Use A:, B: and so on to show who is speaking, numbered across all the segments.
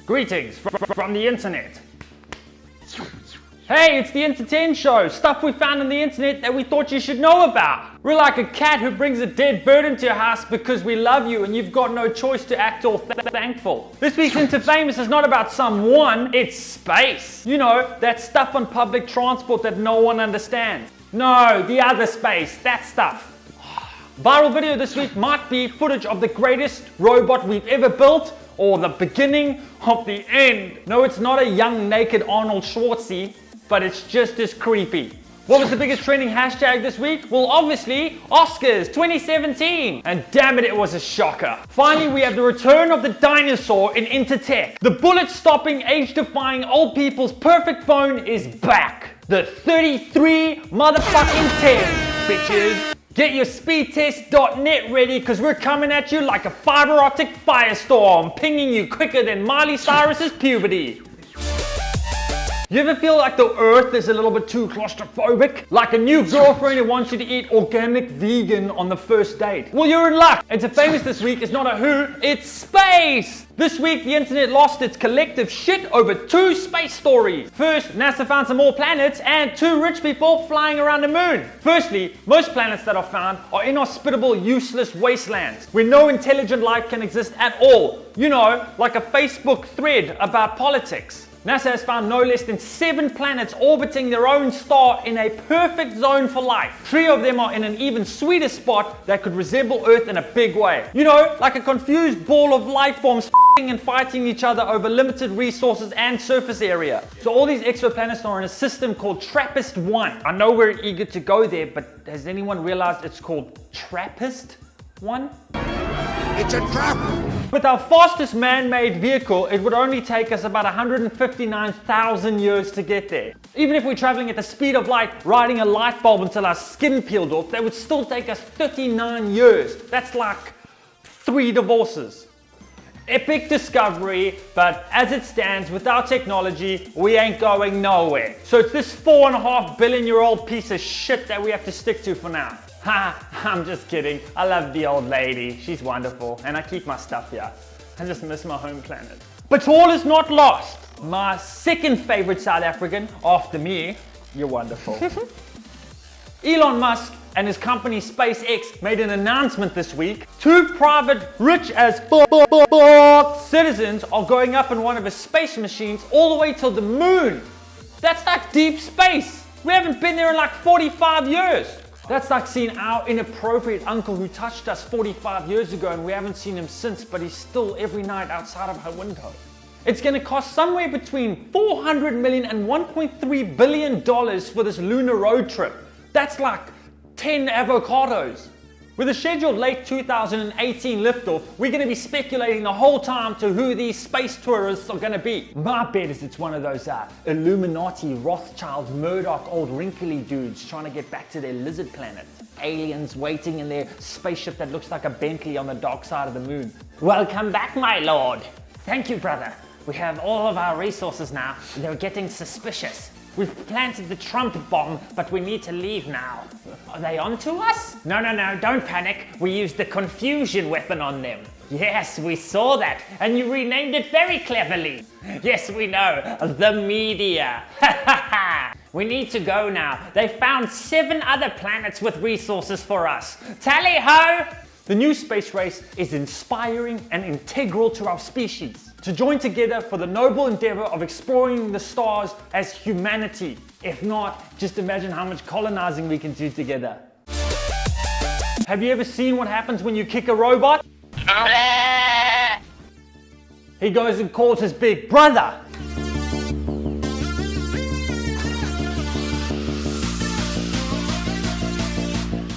A: Greetings from the internet. Hey, it's the InterTen show. Stuff we found on the internet that we thought you should know about. We're like a cat who brings a dead bird into your house because we love you and you've got no choice to act all thankful. This week's InterFamous is not about someone, it's space. You know, that stuff on public transport that no one understands. No, the other space, that stuff. Viral video this week might be footage of the greatest robot we've ever built or the beginning of the end. No, it's not a young naked Arnold Schwarzenegger, but it's just as creepy. What was the biggest trending hashtag this week? Well, obviously, Oscars 2017. And damn it, it was a shocker. Finally, we have the return of the dinosaur in InterTech. The bullet-stopping, age-defying old people's perfect phone is back. The 33 motherfucking 10, bitches. Get your speedtest.net ready because we're coming at you like a fiber optic firestorm, pinging you quicker than Miley Cyrus's puberty. You ever feel like the earth is a little bit too claustrophobic? Like a new girlfriend who wants you to eat organic vegan on the first date? Well, you're in luck. InterFamous this week is not a who, it's space! This week, the internet lost its collective shit over two space stories. First, NASA found some more planets and two rich people flying around the moon. Firstly, most planets that are found are inhospitable, useless wastelands where no intelligent life can exist at all. You know, like a Facebook thread about politics. NASA has found no less than 7 planets orbiting their own star in a perfect zone for life. 3 of them are in an even sweeter spot that could resemble Earth in a big way. You know, like a confused ball of life forms and fighting each other over limited resources and surface area. So all these exoplanets are in a system called TRAPPIST-1. I know we're eager to go there, but has anyone realized it's called TRAPPIST-1?
B: It's a trap!
A: With our fastest man-made vehicle, it would only take us about 159,000 years to get there. Even if we're traveling at the speed of light, riding a light bulb until our skin peeled off, that would still take us 39 years. That's like 3 divorces. Epic discovery, but as it stands, without technology, we ain't going nowhere. So it's this 4.5 billion-year-old piece of shit that we have to stick to for now. Ha, I'm just kidding. I love the old lady. She's wonderful. And I keep my stuff here. I just miss my home planet. But all is not lost. My second favorite South African, after me, you're wonderful. Elon Musk and his company SpaceX made an announcement this week. 2 private, rich as citizens are going up in one of his space machines all the way to the moon. That's like deep space. We haven't been there in like 45 years. That's like seeing our inappropriate uncle who touched us 45 years ago and we haven't seen him since, but he's still every night outside of our window. It's going to cost somewhere between $400 million and $1.3 billion for this lunar road trip. That's like 10 avocados. With a scheduled late 2018 liftoff, we're going to be speculating the whole time to who these space tourists are going to be. My bet is it's one of those Illuminati, Rothschild, Murdoch, old wrinkly dudes trying to get back to their lizard planet. Aliens waiting in their spaceship that looks like a Bentley on the dark side of the moon. Welcome back, my lord. Thank you, brother. We have all of our resources now. They're getting suspicious. We've planted the Trump bomb, but we need to leave now. Are they onto us? No, don't panic. We used the confusion weapon on them. Yes, we saw that, and you renamed it very cleverly. Yes, we know, the media. We need to go now. They found 7 other planets with resources for us. Tally-ho! The new space race is inspiring and integral to our species. To join together for the noble endeavor of exploring the stars as humanity. If not, just imagine how much colonizing we can do together. Have you ever seen what happens when you kick a robot? He goes and calls his big brother.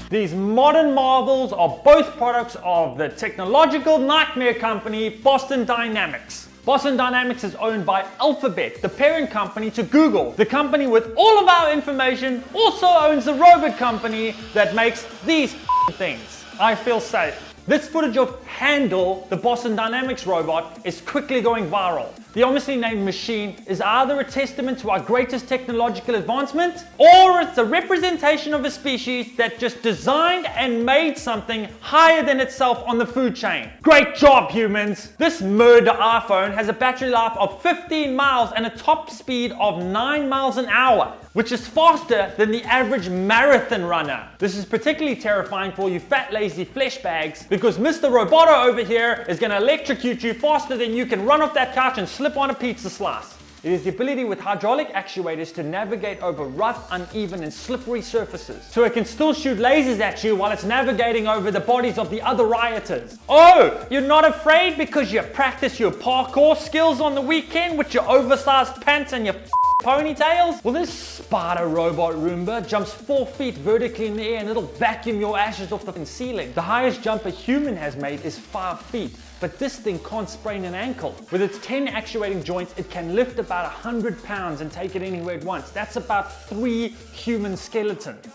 A: These modern marvels are both products of the technological nightmare company BostonDynamics. BostonDynamics is owned by Alphabet, the parent company to Google. The company with all of our information also owns the robot company that makes these things. I feel safe. This footage of Handle, the BostonDynamics robot, is quickly going viral. The ominously named machine is either a testament to our greatest technological advancement, or it's a representation of a species that just designed and made something higher than itself on the food chain. Great job, humans! This murder iPhone has a battery life of 15 miles and a top speed of 9 miles an hour, which is faster than the average marathon runner. This is particularly terrifying for you fat, lazy flesh bags, because Mr. Roboto over here is gonna electrocute you faster than you can run off that couch and slip on a pizza slice. It is the ability with hydraulic actuators to navigate over rough, uneven, and slippery surfaces, so it can still shoot lasers at you while it's navigating over the bodies of the other rioters. Oh, you're not afraid because you practice your parkour skills on the weekend with your oversized pants and your ponytails? Well, this spider robot Roomba jumps 4 feet vertically in the air and it'll vacuum your ashes off the ceiling. The highest jump a human has made is 5 feet, but this thing can't sprain an ankle. With its 10 actuating joints, it can lift about 100 pounds and take it anywhere at once. That's about 3 human skeletons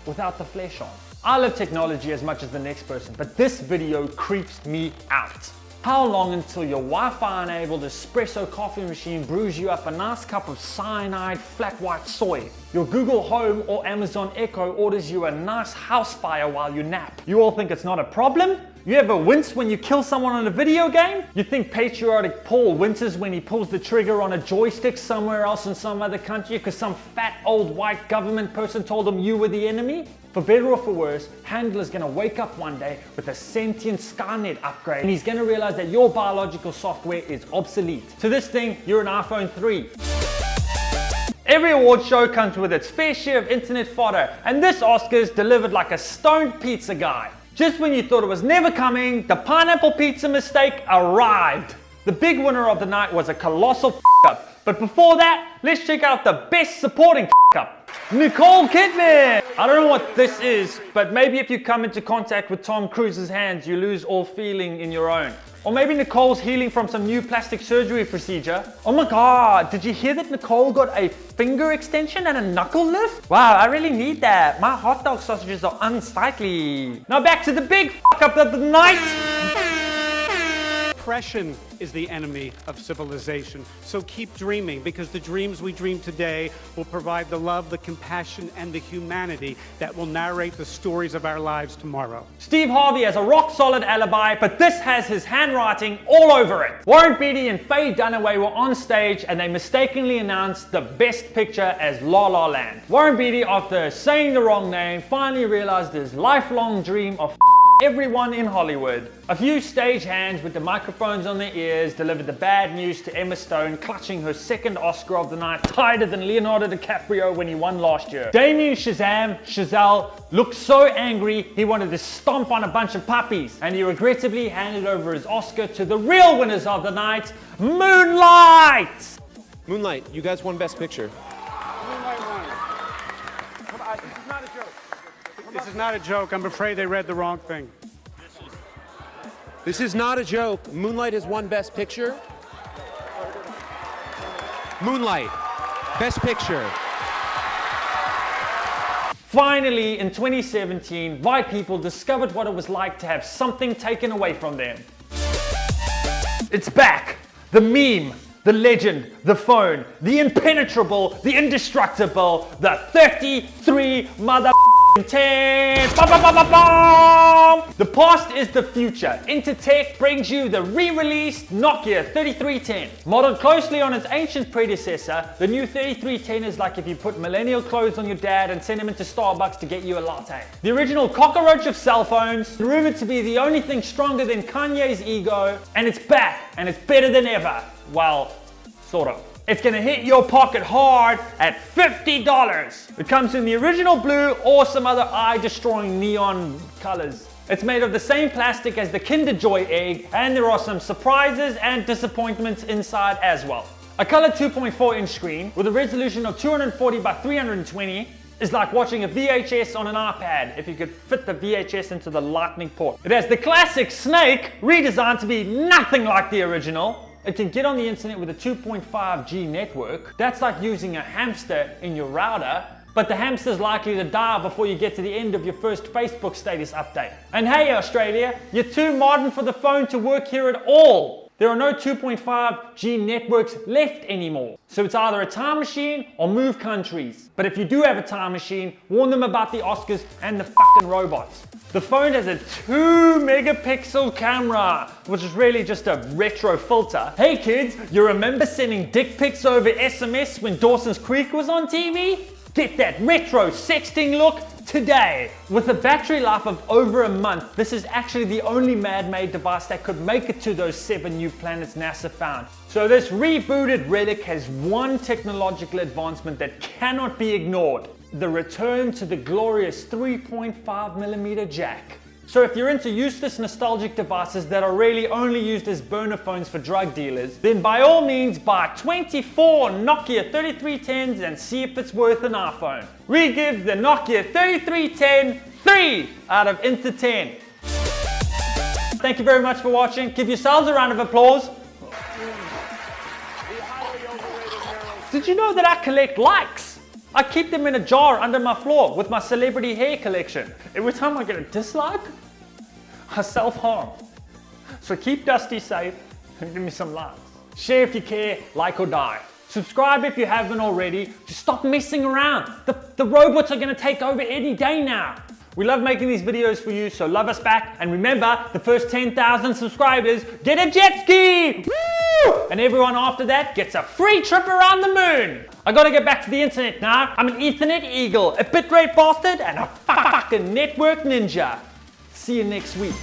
A: without the flesh on. I love technology as much as the next person, but this video creeps me out. How long until your Wi-Fi enabled espresso coffee machine brews you up a nice cup of cyanide flat white soy? Your Google Home or Amazon Echo orders you a nice house fire while you nap? You all think it's not a problem? You ever wince when you kill someone on a video game? You think patriotic Paul winces when he pulls the trigger on a joystick somewhere else in some other country because some fat old white government person told him you were the enemy? For better or for worse, Handler's gonna wake up one day with a sentient Skynet upgrade and he's gonna realize that your biological software is obsolete. To this thing, you're an iPhone 3. Every award show comes with its fair share of internet fodder, and this Oscars delivered like a stoned pizza guy. Just when you thought it was never coming, the pineapple pizza mistake arrived. The big winner of the night was a colossal f***up. But before that, let's check out the best supporting f***up. Nicole Kidman! I don't know what this is, but maybe if you come into contact with Tom Cruise's hands, you lose all feeling in your own. Or maybe Nicole's healing from some new plastic surgery procedure. Oh my god, did you hear that Nicole got a finger extension and a knuckle lift? Wow, I really need that. My hot dog sausages are unsightly. Now back to the big f***up of the night.
C: Depression is the enemy of civilization. So keep dreaming, because the dreams we dream today will provide the love, the compassion, and the humanity that will narrate the stories of our lives tomorrow.
A: Steve Harvey has a rock-solid alibi, but this has his handwriting all over it. Warren Beatty and Faye Dunaway were on stage and they mistakenly announced the best picture as La La Land. Warren Beatty, after saying the wrong name, finally realized his lifelong dream of everyone in Hollywood. A few stagehands with the microphones on their ears delivered the bad news to Emma Stone, clutching her second Oscar of the night, tighter than Leonardo DiCaprio when he won last year. Damien Chazelle looked so angry he wanted to stomp on a bunch of puppies, and he regrettably handed over his Oscar to the real winners of the night, Moonlight!
D: Moonlight, you guys won Best Picture.
C: Moonlight won. This is not a joke. This is not a joke. I'm afraid they read the wrong thing.
D: This is not a joke. Moonlight has won Best Picture. Moonlight, Best Picture.
A: Finally, in 2017, white people discovered what it was like to have something taken away from them. It's back! The meme, the legend, the phone, the impenetrable, the indestructible, the 33 mother 10. The past is the future. InterTech brings you the re-released Nokia 3310. Modeled closely on its ancient predecessor, the new 3310 is like if you put millennial clothes on your dad and sent him into Starbucks to get you a latte. The original cockroach of cell phones, rumored to be the only thing stronger than Kanye's ego, and it's back, and it's better than ever. Well, sort of. It's gonna hit your pocket hard at $50. It comes in the original blue or some other eye-destroying neon colors. It's made of the same plastic as the Kinder Joy egg, and there are some surprises and disappointments inside as well. A color 2.4-inch screen with a resolution of 240 by 320 is like watching a VHS on an iPad if you could fit the VHS into the lightning port. It has the classic snake redesigned to be nothing like the original. It can get on the internet with a 2.5G network. That's like using a hamster in your router, but the hamster's likely to die before you get to the end of your first Facebook status update. And hey Australia, you're too modern for the phone to work here at all. There are no 2.5G networks left anymore. So it's either a time machine or move countries. But if you do have a time machine, warn them about the Oscars and the fucking robots. The phone has a 2-megapixel camera, which is really just a retro filter. Hey kids, you remember sending dick pics over SMS when Dawson's Creek was on TV? Get that retro sexting look today. With a battery life of over a month, this is actually the only man-made device that could make it to those 7 new planets NASA found. So this rebooted relic has one technological advancement that cannot be ignored: the return to the glorious 3.5mm jack. So if you're into useless nostalgic devices that are really only used as burner phones for drug dealers, then by all means buy 24 Nokia 3310s and see if it's worth an iPhone. We give the Nokia 3310 3 out of InterTen. Thank you very much for watching. Give yourselves a round of applause. Did you know that I collect likes? I keep them in a jar under my floor with my celebrity hair collection. Every time I get a dislike, I self-harm. So keep Dusty safe and give me some likes. Share if you care, like or die. Subscribe if you haven't already. Just stop messing around. The robots are gonna take over any day now. We love making these videos for you, so love us back. And remember, the first 10,000 subscribers get a jet ski! Woo! And everyone after that gets a free trip around the moon. I gotta get back to the internet now. I'm an Ethernet eagle, a bitrate bastard, and a fucking network ninja. See you next week.